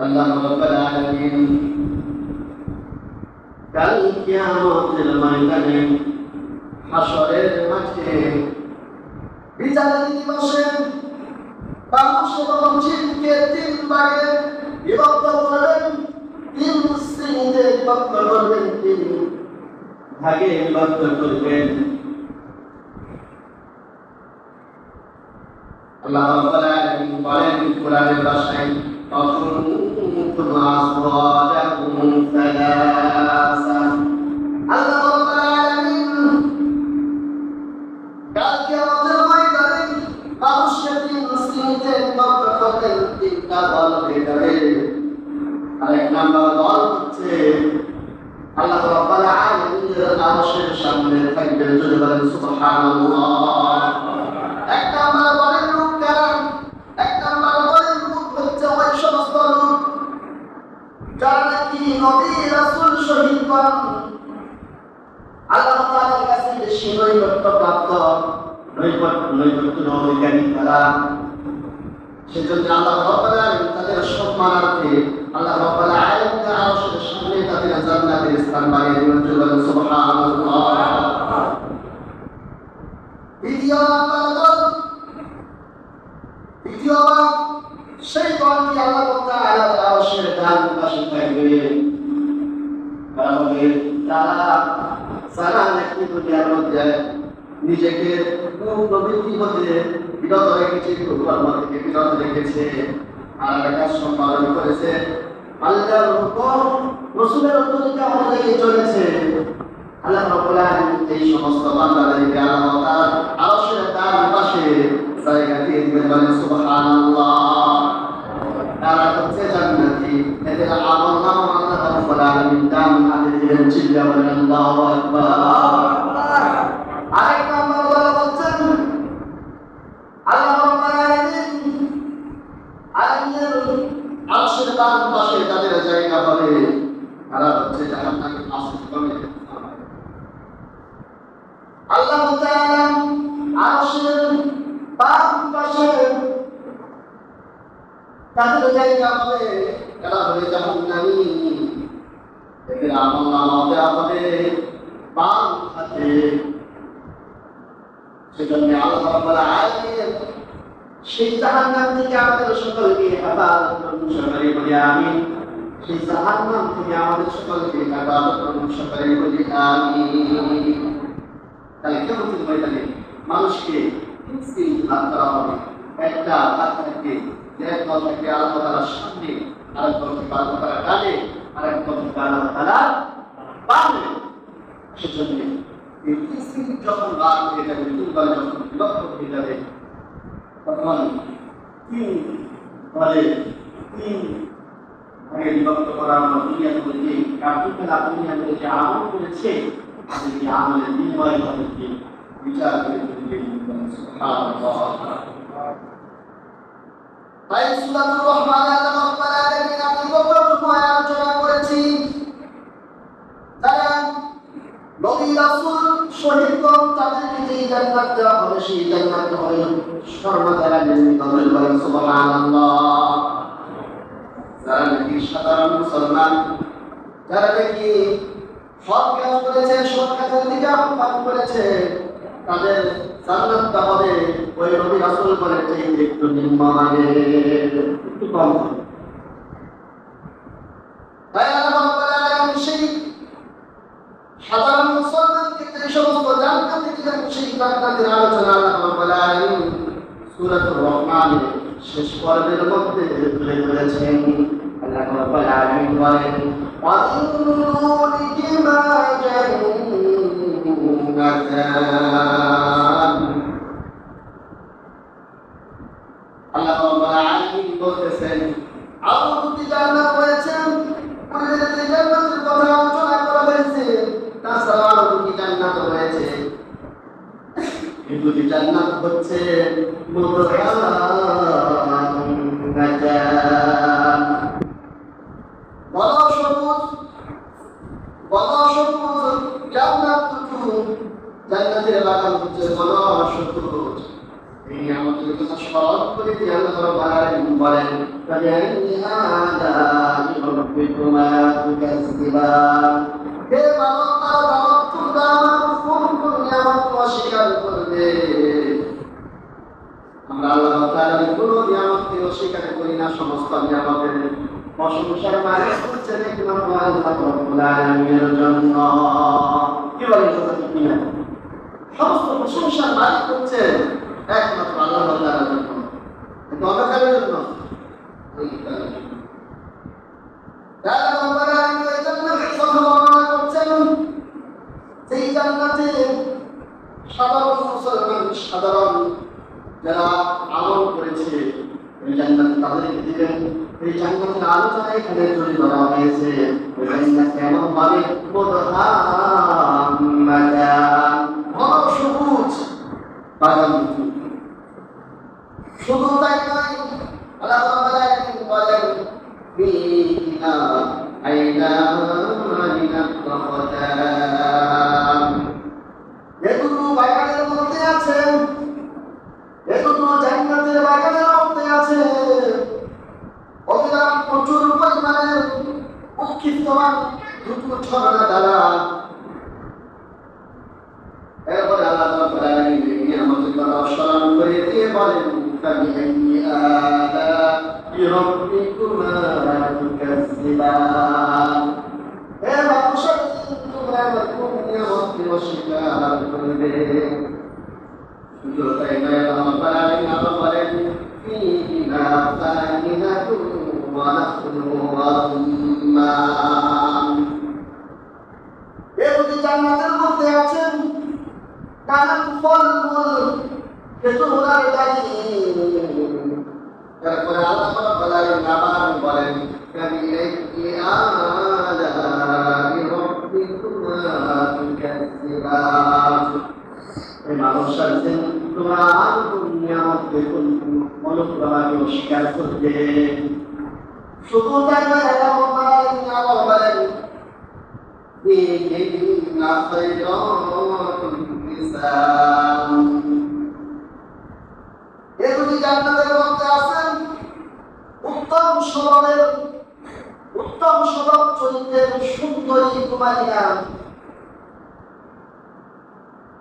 আল্লাহ রাব্বুল আলামিন কাল কিয়ামতের ময়দানে হাসরের মাঠে বিচারের দিবসে মানুষ এবং জিনকে তিন ভাগে বিভক্ত করবেন, তিন শ্রেণীতে বিভক্ত করবেন, তিন ভাগে বিভক্ত করবেন। আল্লাহ রাব্বুল আলামিন বলেন কোরআনের ভাষায়, وكنتم أزواجهم ثلاثة। আল্লাহ রাব্বুল আলামিন কাল কিয়ামতের ময়দানে মানুষকে তিন শ্রেণীতে বিভক্ত করবেন, তিনটা দল হয়ে যাবে। আরেক নাম্বার দল হচ্ছে আল্লাহ রাব্বুল আলামিনের আরশের সামনে থাকবে, যদি বলেন সুবহানাল্লাহ। এক নাম্বার দলের লোক কারা? এক নাম্বার দলের লোক হচ্ছে ওই সমস্ত লোক যারা নাকি নবী রাসূল শহীদ হন, আল্লাহ তাআলার কাছে বেশি নৈকট্য প্রাপ্ত, নৈকট্য অধিকারী তারা। সেজন্য আল্লাহ রাব্বুল আলামিন তাদের সম্মানার্থে আল্লাহ রাব্বুল আলামিনের আরশের সামনে তাদের জান্নাতের স্থান বানিয়ে দিবেন, বলেন সুবহানাল্লাহ। দ্বিতীয় সেই দলটি আল্লাহ তাআলার আরশের ডান পাশে থাকবে। তারা নাকি দুনিয়ার মধ্যে নিজেকে প্রবৃত্তি হতে বিরত রেখেছে, কর্ম থেকে বিরত রেখেছে, আর কাজ সম্পাদন করেছে, আল্লাহর হুকুম রাসূলের তরিকা অনুযায়ী চলেছে। আল্লাহ রাব্বুল আলামিন এই সমস্ত বান্দাদেরকে আল্লাহ তাআলার আরশের ডান পাশে জায়গা দিয়ে দিবেন, বলেন সুবহানাল্লাহ। তারা হচ্ছে জান্নাতি, এদের আমলনামা আল্লাহ রাব্বুল আলামিন ডান হাতে দিবেন, চিল্লা বলেন আল্লাহু আকবার। আরেক নাম্বার বলা বলছেন আল্লাহ রাব্বুল আলামিনের আরশের ডান পাশে তাদের জায়গা হবে, তারা হচ্ছে জাহান্নামের আশ্রয় পাবে। আল্লাহ তাআলা আরশের বাম পাশে তাদের জায়গা হবে, তারা হবে জাহান্নামী। এদের আমলনামা দেওয়া হবে বাম হাতে। সেজন্য আল্লাহ রাব্বুল আলামিন সেই জাহান্নাম থেকে আমাদের সকলকে হেফাজত করুন, সকলে বলি আমিন। সেই জাহান্নাম থেকে আমাদের সকলকে হেফাজত করুন, সকলে বলি আমিন। তাহলে কিয়ামতের ময়দানে মানুষকে তিন শ্রেণী ভাগ করা হবে। একটা ভাগ থাকবে, এক দল থাকবে আল্লাহ তাআলার সামনে, আরেক দল থাকবে আল্লাহ তাআলার ডানে, আরেক দল থাকবে আল্লাহ তাআলার বামে। সেজন্য এই তিন শ্রেণী যখন ভাগ হয়ে যাবে, তিন দল যখন বিভক্ত হয়ে যাবে, তখন তিন দলে তিন ভাগে বিভক্ত করা হলো। দুনিয়াতে যে কার্যকলাপ দুনিয়াতে যে আমল করেছে, সেই আমলের বিনিময়ে তাদেরকে বিচার করে দিবেন, সুবহানাল্লাহ। তাই সূরাতুর রহমানে আল্লাহ রাব্বুল আলামিন আমি কতটুকু আলোচনা করেছি, যারা নবী রাসূল শহীদ হন তাদেরকে যে জান্নাত দেওয়া হবে, সেই জান্নাত হবে সর্বদারা নির্মিত, বলেন সুবহানাল্লাহ। যারা নাকি সাধারণ মুসলমান, যারা নাকি সৎ কাজ করেছে, সৎ কাজের দিকে আহ্বান করেছে, তাদের জান্নাতটা হবে ওই নবী রাসূল বলেন যে একটু নিম্নমানের, একটু কম হবে। তাই আল্লাহ রাব্বুল আলামিন সেই সাধারণ মুসলমানকে যে সমস্ত জান্নাত দিলেন, সেই জান্নাতের আলোচনা আল্লাহ রাব্বুল আলামিন সূরাতুর রহমানের শেষ পর্বের মধ্যে তুলে ধরেছেন। আল্লাহ রাব্বুল আলামিন বলেন وَإِنَّهُمَا جَنَّتَانِ। আল্লাহ রাব্বুল আলামিন বলতেছেন আরো দুটি জান্নাত রয়েছে, পূর্বে যে জান্নাতের কথা আলোচনা করা হয়েছে, তাছাড়া আরো দুটি জান্নাত রয়েছে। এই দুটি জান্নাত হচ্ছে মুতাহান্নাতান, বড় সবুজ জান্নাত দুটো, জান্নাতের বাগান হচ্ছে বড় সবুজ। এই আমাদের কথা স্মরণ করে দিয়ে আল্লাহ রাব্বুল আলামিন বলেন ফাবিআইয়ি আলাইহি ربكما تكذبان হে মানব তারা তোমরা কোন নিয়ামত অস্বীকার করবে আমরা আল্লাহ তাআলার কোন নিয়ামতকে অস্বীকার করি না সমস্ত নিয়ামতের প্রশংসার মালিক হচ্ছেন একমাত্র আল্লাহ রাব্বুল আলামিনের জন্য কি বলেন কিনা সমস্ত প্রশংসার মালিক হচ্ছেন একমাত্র আল্লাহ তাআলার জন্য তবে কার জন্য তাআলা রাব্বুল আলামিন এই জান্নাতের কথা বর্ণনা করছেন সেই জান্নাতে সাধারণ মুসলমান সাধারণ যারা আমল করেছে এই জান্নাত তাদেরকে দিবেন এই জান্নাতের আলোচনা এখানে তৈরি করা হয়েছে এই জান্নাত কেমন ভাবে মুদহাম্মাদান সবুজ বাগান শুধু তাই নয় আল্লাহ রাব্বুল আলামিন বলেন ফিহা আইনানি নাফতান এগুলো বাগানের মধ্যে আছে এগুলো জান্নাতের বাগানের মধ্যে আছে অবিরাম প্রচুর পরিমাণে উৎক্ষিপ্তমান দুটো ঝর্ণা দ্বারা এরপরে আল্লাহ রাব্বুল আলামিন নিয়ামতের কথা স্মরণ করে দিয়ে বলেন ফাবিআইয়ি আলা'i রাব্বিকুমা তুকাজ্জিবান হে মানুষ তোমরা কোন নিয়ামতকে অস্বীকার করবে শুধু তাই নয় আল্লাহ রাব্বুল আলামিন আরো বলেন ফিহা ফাকিহাতুন ওয়া নাখলুন ওয়া রুম্মান এই জান্নাতের মধ্যে আছেন নানান ফলমূল খেজুরের গাছ তারপরে আল্লাহ রাব্বুল আলামিন আবার বলেন ফাবিআইয়ি আলা'i রাব্বিকুমা তুকাজ্জিবান এই মানুষ আছেন তোমরা আর কোন নিয়ামত দেখুন অনুগ্রহকে অস্বীকার করবে শুধু তাই নয় আল্লাহ রাব্বুল আলামিন আবার বলেন ফিহিন্না খায়রাতুন হিসান এগুলি জান্নাতের মধ্যে আছেন উত্তম স্বভাব চরিত্রের সুন্দরী কুমারীরা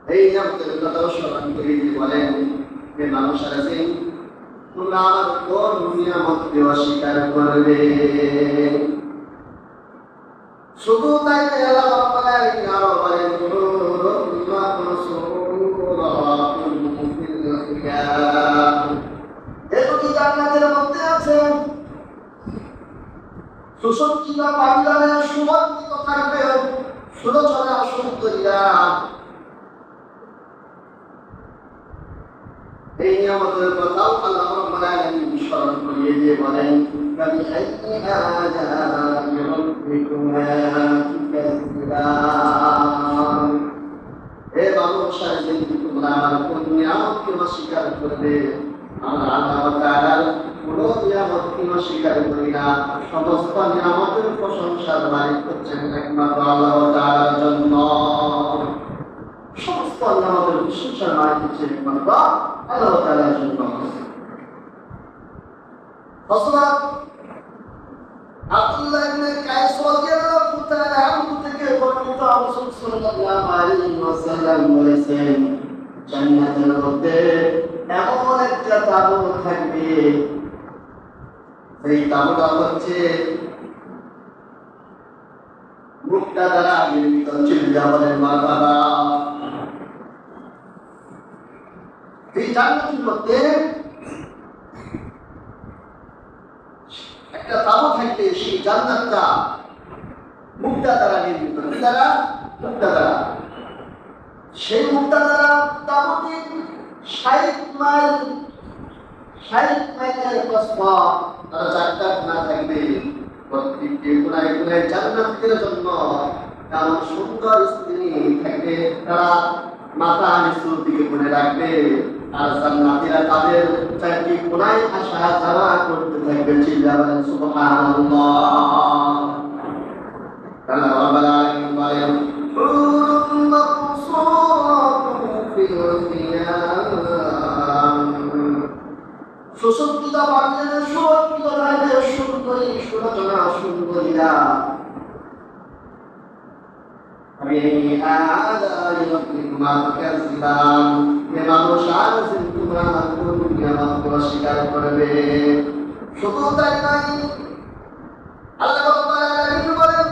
এই নিয়ামতের কথা স্মরণ করে বলেন যে মানুষ আছেন তোমরা আমার কোন নিয়ামতকে অস্বীকার করবে শুধু তাই আল্লাহ রাব্বুল আলামিন আরো বলেন এগুলি জান্নাতের মধ্যে আছে সুসজ্জিত পাবিলারে সুগন্ধিত থাকবে সুলোচনা সুন্দরীরা এই নিয়ামতের কথাও আল্লাহ রাব্বুল আলামিন স্মরণ করিয়ে দিয়ে বলেন ফাবিআইয়ি আলা'i রাব্বিকুমা তুকাজ্জিবান হে মানুষ আছেন তোমরা আমার কোন নিয়ামতকে অস্বীকার করবে আমরা আল্লাহ তাআলার কোন নিয়ামতকে অস্বীকার করি না সমস্ত নিয়ামতের প্রশংসার মালিক হচ্ছেন একমাত্র আল্লাহ তাআলার জন্য সমস্ত নিয়ামতের প্রশংসার মালিক হচ্ছেন একমাত্র আল্লাহ তাআলার জন্য হযরত আব্দুল্লাহ ইবনে কায়েস রাদিয়াল্লাহু তাআলা আনহু থেকে বর্ণিত রাসূল সাল্লাল্লাহু আলাইহি ওয়াসাল্লাম বলেছেন জান্নাতের মধ্যে এমন একটা তাঁবু থাকবে সেই তাঁবুটা হচ্ছে মুক্তা দ্বারা নির্মিত চিল্লা বলেন মারহাবা এই জান্নাতের মধ্যে একটা তাঁবু থাকবে সেই জান্নাতটা মুক্তা দ্বারা নির্মিত দ্বারা মুক্তা দ্বারা সেই মুক্তা দ্বারা তাঁবুটি 60 মাইলের প্রস্থ তারা চারটা না থাকবে প্রত্যেকটি কোনায় কোনায় জান্নাতের জন্য এমন সুন্দর স্ত্রী থাকবে তারা মাথা নিচুর দিকে করে রাখবে আর জান্নাতীরা তাদের চারটি কোনায় আসা যাওয়া করতে থাকবে চিল্লা বলেন সুবহানাল্লাহ আল্লাহ রাব্বুল আলামিন বলেন সুসজ্জিত বাগানের সুরক্ষিত থাকবে সুন্দর সুন্দরী সুরচনা সুন্দরীরা স্বীকার করবে। শুধু তাই নয়, আল্লাহ বলেন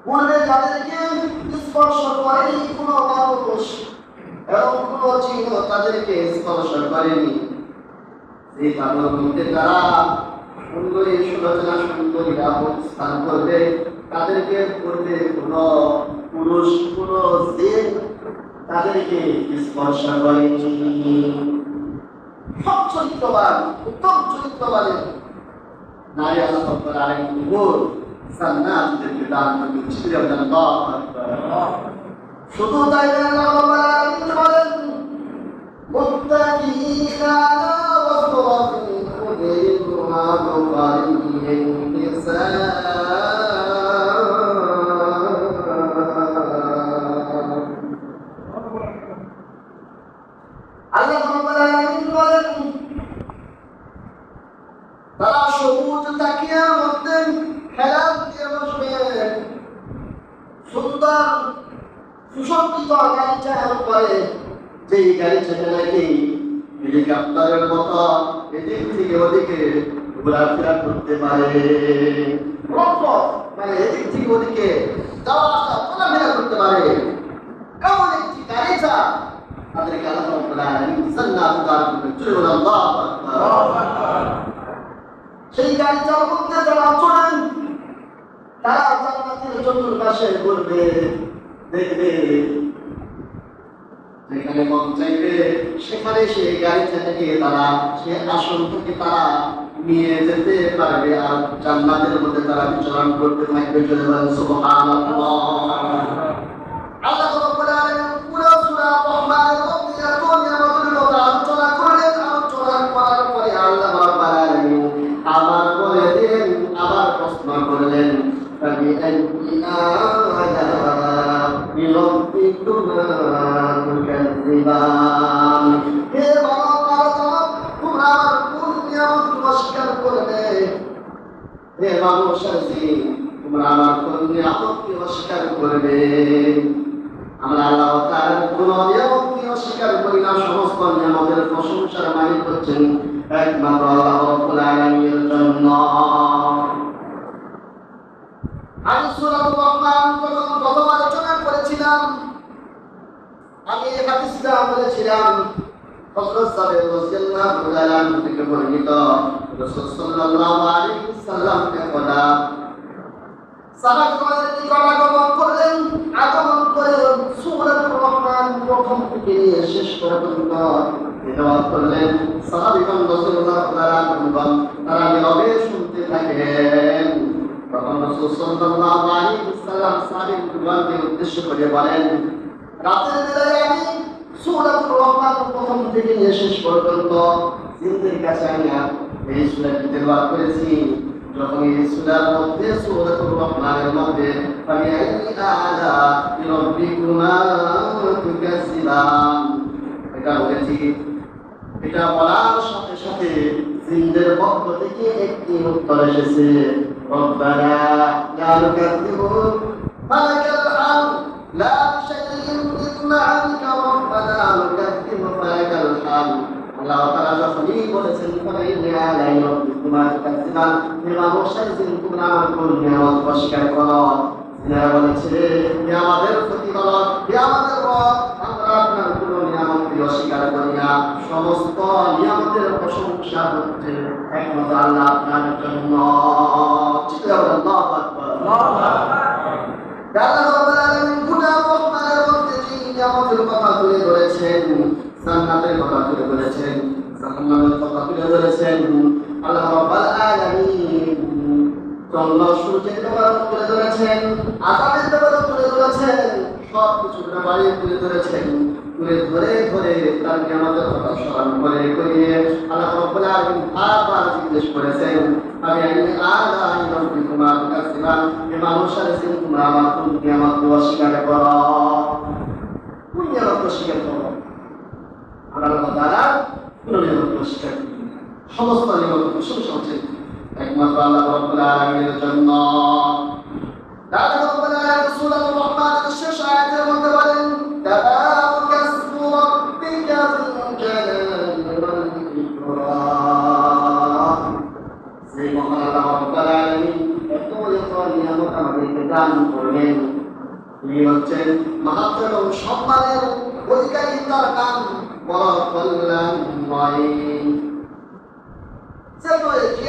পূর্বে যাদেরকে স্পর্শ করেনি কোনো মানুষ এবং কোনো চিহ্ন তাদেরকে স্পর্শ করেনি, সেই কারণের মধ্যে তারা সুন্দরী সুরচনা সুন্দরীরা অবস্থান করবে, তাদেরকে পূর্বে কোনো পুরুষ কোনো জিন তাদেরকে স্পর্শ করেনি। সব চরিত্রবান উত্তম চরিত্রবানের নারী আল্লাহ তাআলা আলাইহিম নূর সান্নাতদেরকে দান করবেন। আল্লাহু আকবার। শুধু তাই না, আল্লাহ রাব্বুল আলামিন বলেন মুত্তাকিনা আলা ওয়াসরাতিন খুদরিমা মুকারিমিন নিসা আল্লাহ রাব্বুল আলামিন বলেন তারা সবুজ তাকিয়ার মধ্যে হেলান দিয়ে বসবে, সুন্দর সুসজ্জিত গাড়ি চালানো করে, যেই গাড়ি চালানো নাকি হেলিকপ্টারের মতো এদিক থেকে ওদিকে ঘোরাফেরা করতে পারে, মানে এদিক থেকে ওদিকে যাওয়া আসা চলাফেরা করতে পারে, এমন একটি গাড়ি তাদেরকে আল্লাহ রাব্বুল আলামিন জান্নাত দান করবেন। চলে বলুন আল্লাহু আকবার। সেই গাড়ি চালকদের যারা চলেন তারা জান্নাতের চতুর্পাশে ঘুরবে, দেখবে যেখানে মন চাইবে সেখানে সেই গাড়ি থেকে তারা সে আসন থেকে তারা নিয়ে যেতে পারবে, আর জান্নাতের মধ্যে তারা বিচরণ করতে থাকবে। চলে বলেন সুবহানাল্লাহ। আল্লাহ রাব্বুল আলামিন পুরো সূরা রহমানের মধ্যে এত নিয়ামতের কথা আলোচনা করলেন। আলোচনা করার পরে আল্লাহ রাব্বুল আলামিন আবার বলে দিলেন, আবার প্রশ্ন করলেন فبأي آلاء ربكما تكذبان। হে বান্দা, তোমরা আমার কোন নিয়ামত অস্বীকার করবে? হে মানুষের জিন, তোমরা আমার কোন নিয়ামতকে অস্বীকার করবে? আমরা আল্লাহ তাআলার কোন নিয়ামতকে অস্বীকার করি না। সমস্ত নিয়ামতের প্রশংসার মালিক হচ্ছেন একমাত্র আল্লাহ রাব্বুল আলামিনের জন্য। আমি সূরাতুর রহমান যখন প্রথম আলোচনা করেছিলাম, আমি এই হাদিসটা বলেছিলাম হযরত সাহেব রাদিয়াল্লাহু তাআলা থেকে বর্ণিত রাসূল সাল্লাল্লাহু আলাইহি ওয়াসাল্লামকে বলা সাহাবাগণ নিকট আগমন করলেন। আগমন করে সূরাতুর রহমান প্রথম থেকে শেষ পর্যন্ত তেলাওয়াত করলেন। সাহাবাগণ রাসূলুল্লাহ সাল্লাল্লাহু আলাইহি ওয়াসাল্লাম তারা নীরবে শুনতে থাকেন। তখন রাসূল সাল্লাল্লাহু আলাইহি ওয়াসাল্লাম সাহাবাগণকে উদ্দেশ্য করে বলেন, রাতের বেলায় আমি সূরাতুর রহমান প্রথম থেকে শেষ পর্যন্ত জিনদের কাছে আমি এই সূরাটি তেলাওয়াত করেছি। যখন এই সূরার মধ্যে সূরাতুর রহমানের মধ্যে আমি আলা রাব্বিকুমা তুকাজ্জিবান এটা বলেছি, এটা বলার সাথে সাথে জিনদের পক্ষ থেকে একটি উত্তর এসেছে, রব্বানা লা নুকাজ্জিবু ফালাকাল হামদ লা শাইইন ইসমা'আকা রব্বানা নুকাজ্জিবু ফালাকাল হামদ। আল্লাহ তাআলা যখনই বলেছেন ফালাইনি আলাই রাব্বিকুমা তুকাজ্জিবান, হে মানুষের জিন তোমরা আমার কোন নিয়ামত অস্বীকার করো? জিনেরা বলেছে, হে আমাদের প্রতিপালক, হে আমাদের রব, আমরা আপনার কোন নিয়ামতকে অস্বীকার করি না। সমস্ত নিয়ামতের প্রশংসা হচ্ছে একমাত্র আল্লাহ আপনার জন্য। আল্লাহু আকবার। আল্লাহ রাব্বুল আলামিন পুরা রহমানের মধ্যে যে নিয়ামতের কথা তুলে ধরেছেন, জান্নাতের কথা তুলে ধরেছেন, জাহান্নামের কথা তুলে ধরেছেন, আল্লাহ রাব্বুল আলামিন চন্দ্র সূর্যের কথা তুলে ধরেছেন, আকাশের কথা তুলে ধরেছেন, সব কিছুর ব্যাপারে তুলে ধরেছেন। তুলে ধরে ধরে তার নিয়ামতের কথা স্মরণ করে করিয়ে আল্লাহ রাব্বুল আলামিন বারবার জিজ্ঞেস করেছেন, আমি আলা রাব্বিকুমা তুকাজ্জিবান, হে মানুষের জিন তোমরা আমার কোন নিয়ামত অস্বীকার করো? কোন নিয়ামত স্বীকার করবো? আমরা আল্লাহ তাআলার কোন নিয়ামত স্বীকার করি? সমস্ত নিয়ামত প্রশংসা হচ্ছে একমাত্র আল্লাহ রাব্বুল আলামিনের জন্য। আল্লাহ রাব্বুল আলামিন সূরাতুর রহমানের শেষ আয়াতের মধ্যে বলেন, তাবারাকা ইসমু রাব্বিকা যুল জালালি ওয়াল ইকরাম। সেই মহান আল্লাহ রাব্বুল আলামিন এত নিয়ামত আমাদেরকে দান করলেন। তিনি হচ্ছেন মাহাত্ম এবং সম্মানের অধিকারী, তার নাম বড় কল্যাণময়। যে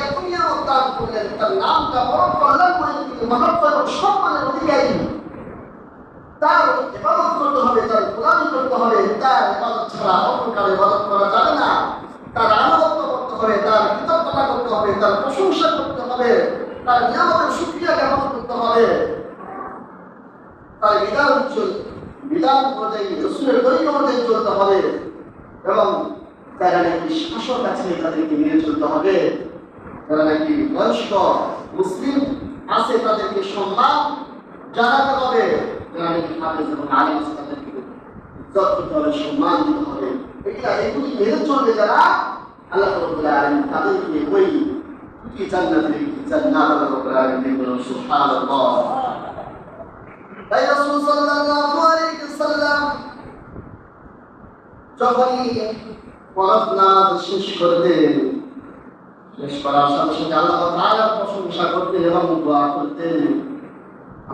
এত নিয়ামত দান করলেন, তার নামটা বড় কল্যাণময়, তিনি মাহাত্ম এবং সম্মানের অধিকারী। তার ইবাদত করতে হবে, তার গোলামি করতে হবে, তার ইবাদত ছাড়া অন্য কারো ইবাদত করা যাবে না। তার আনুগত্য করতে হবে, তার কৃতজ্ঞতা করতে হবে, তার প্রশংসা করতে হবে, তার নিয়ামতের শুকরিয়া জ্ঞাপন করতে হবে, তার বিধান অনুযায়ী রাসূলের তরিকা অনুযায়ী চলতে হবে, এবং যারা নাকি শাসক আছে তাদেরকে মেনে চলতে হবে, যারা নাকি বয়স্ক মুসলিম আছে তাদেরকে সম্মান জানাতে হবে, যারা নাকি হাফেজ এবং আলেম আছে তাদেরকে ইজ্জত করতে হবে, সম্মান দিতে হবে। এগুলি মেনে চলবে যারা, আল্লাহ রাব্বুল আলামিন তাদেরকে ওই জান্নাত আল্লাহ রাব্বুল আলামিন বলেন সুবহানাল্লাহ। তাই রাসূল সাল্লাল্লাহু আলাইহি ওয়াসাল্লাম যখনই ফরজ নামাজ শেষ করতেন, শেষ করার সাথে সাথে আল্লাহ তাআলার প্রশংসা করতেন এবং দোয়া করতেন,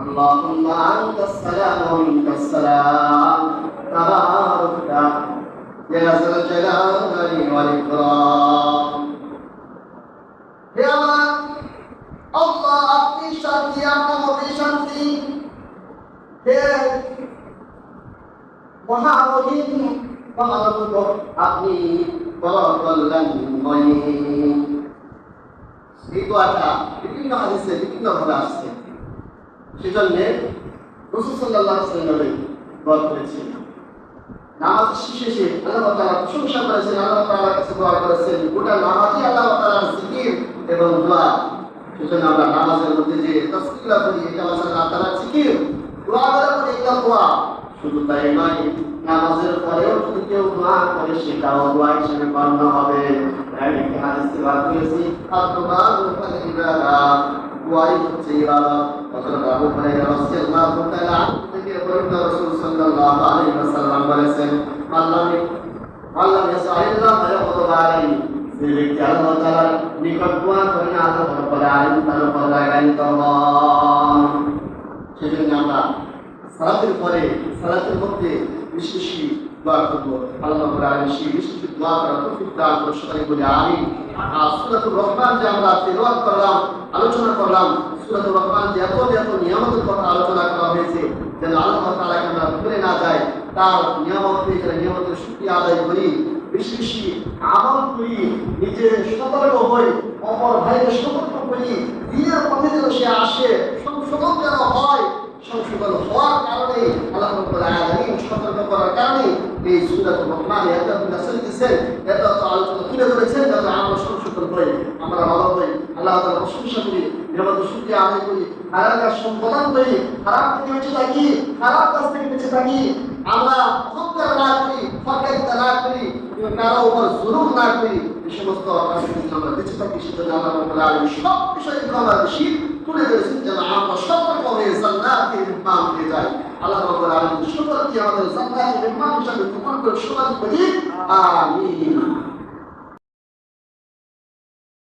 আল্লাহুম্মা আনতাস সালাম ওয়া মিনকাস সালাম তাবারাকতা ইয়া যাল জালালি ওয়াল ইকরাম। হে আমার আল্লাহ, আপনি শান্তি, আপনার মধ্যে শান্তি। হে মহামহিম, মহানন্দ, আপনি বড় কল্যাণময়। এই দোয়াটা বিভিন্ন হাদিসে বিভিন্নভাবে আসছে, সেজন্য রাসূল সাল্লাল্লাহু আলাইহি ওয়াসাল্লাম দোয়া করেছেন। নামাজ শেষে আল্লাহ তাআলা প্রশংসা করেছেন, আল্লাহ তাআলার কাছে দোয়া করেছেন। গোটা নামাজই আল্লাহ তাআলার জিকির এবং দোয়া। সেজন্য আমরা নামাজের মধ্যে যে তাসবিহ করি, এটা আল্লাহ তাআলার জিকির, দোয়া করি, এটা দোয়া। শুধু তাই নয়, নামাজের পরেও যদি কেউ দোয়া করে সেটাও দোয়া হিসেবে গণ্য হবে। একটি হাদিসে বার করেছি, দোয়াই হচ্ছে ইবাদত। হযরত আবু হুরায়রা রাদিয়াল্লাহু তাআলা থেকে বর্ণিত, রাসূল সাল্লাল্লাহু আলাইহি ওয়াসাল্লাম বলেছেন, আল্লাহ ইয়াসআলিল্লাহ ইয়াকুতুবু আলাইহি। যে ব্যক্তি আল্লাহ তাআলার নিকট দোয়া করে না, আল্লাহ রাব্বুল আলামিন তার উপর রাগান্বিত হন। সেজন্য আমরা সালাতের পরে, সালাতের মধ্যে বেশি বেশি দোয়া করবো। আল্লাহ রাব্বুল আলামিন সেই বেশি বেশি দোয়া করার তৌফিক দান করুন, সবাই বলি আমিন। আর সূরাতুর রহমান যে আমরা তেলাওয়াত করলাম, আলোচনা করলাম, সূরাতুর রহমান যে এত এত নিয়ামতের কথা আলোচনা করা হয়েছে, যেন আল্লাহ তাআলাকে আমরা ভুলে না যাই, তার নিয়ামত পেয়ে যারা নিয়ামতের শুকরিয়া আদায় করি, বেশি বেশি আমল করি, নিজে সতর্ক হই, অপর ভাইকে সতর্ক করি, দিনের পথে যেন সে আসে, সংশোধন যেন হয়। সংশোধন হওয়ার কারণে আল্লাহ রাব্বুল আলামিন সতর্ক করার কারণে এই সূরাতুর রহমান এত নাসিল দিয়েছেন, এত আলোচনা তুলে ধরেছেন, যেন আমরা সংশোধন হই, আমরা ভালো হই, আল্লাহ তাআলার প্রশংসা করি, নিয়ামতের শুকরিয়া আদায় করি, হারাম কাজ সম্পাদন করি, খারাপ থেকে বেঁচে থাকি, খারাপ কাজ থেকে বেঁচে থাকি, আমরা অহংকার না করি, ফরকারিতা না করি, কারো উপর জুলুম না করি, এই সমস্ত কাজ থেকে আমরা বেঁচে থাকি। সেজন্য আল্লাহ রাব্বুল আলামিন সব বিষয়গুলো আমরা বেশি তুলে ধরেছেন, যেন আমরা সতর্ক হয়ে জান্নাতে মেহমান হয়ে যাই। আল্লাহ রাব্বুল আলামিন সকলকে আমাদের জান্নাতে মেহমান হিসেবে কবুল করে সবাই বলি আমিন।